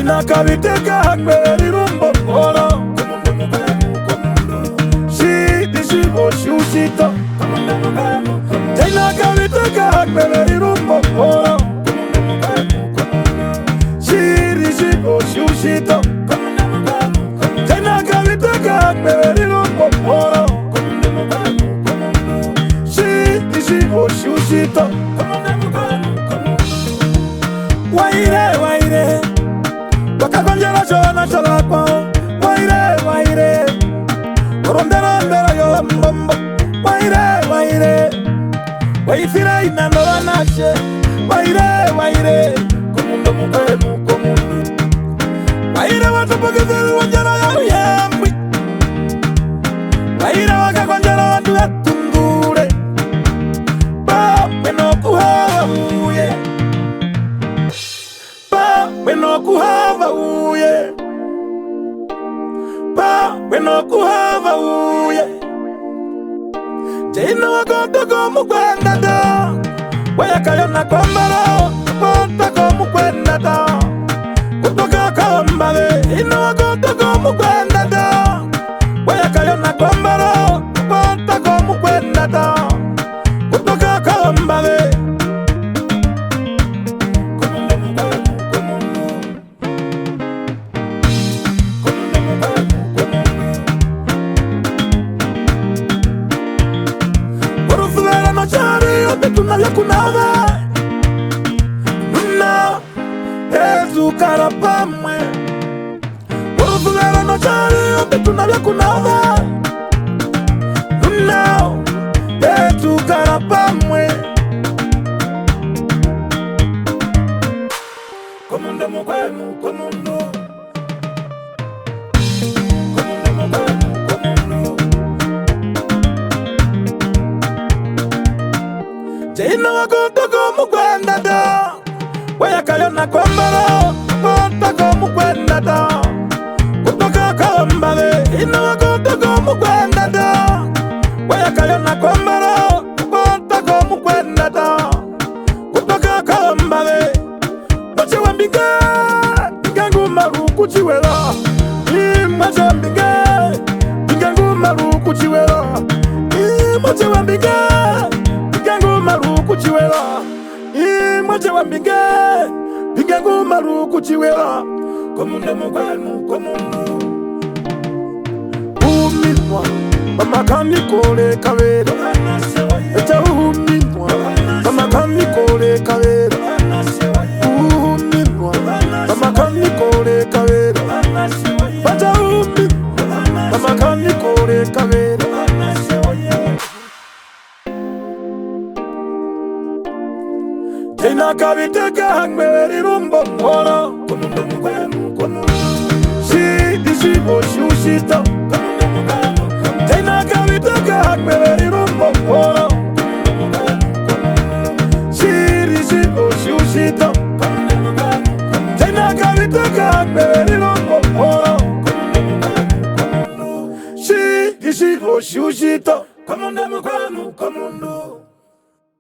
Tena kabiteka hakbere rumbo moro. Shidi shibo shushito. Tena kabiteka hakbere rumbo moro. Shidi shibo shushito. Tena kabiteka hakbere rumbo moro. Shidi shibo shushito. Waire, waire, wakakonjera shona shalapa. Waire, waire, orondera mbera yo mbombo. Waire, waire, waifira inando wanashe. Waire, waire, komundo mukemu komundu. Waire watopogezelu wanjera ya uyembwi. Waire wakakonjera wandu atundure. Ba, weno kuhawa uye. Weno kuhava uye. Pa weno kuhava uye. Tena wakonta komu kwenda da. Wayakayona kombaro. Wakonta komu kwenda da. Kutoka kombale. Ina wakonta komu kwenda da. Wayakayona kombaro. Wakonta komu kwenda da. Kutoka kombale. Tunavyo kunava Nuna Ezu karapamwe Urufugara no chari Ote tunavyo kunava Nuna Ezu karapamwe Komundo mukwemu komundo. Komundo mukwemu komundo. Tena wakonta komu kwenda da. Wayakayona kombaro. Wakonta komu kwenda da. Kutoka kombale. Ina wakonta komu kwenda da. Wayakayona kombaro. Wakonta komu kwenda da. Kutoka kombale. Mwache wambinge. Bingangu maruku chiwela. Mwache wambinge. Bingangu maruku chiwela. Mwache wambinge. Maruku chiwela. Mwache wambinge. Bingangu maruku chiwela. Komundo mukwenu komundu. Uminwa mama kandi kole kavera. Echa uminwa mama kandi kole kavera. Uminwa mama kandi kole kavera. Echa uminwa mama kandi kole kavera. Tena kabiteka hakbere rumbo moro. Komundo mukwenu komundu. Shidi shibo shushito. Tena kabiteka hakbere rumbo moro. Shidi shibo shushito. Tena kabiteka hakbere rumbo moro. Shidi shibo shushito. Komundo mukwenu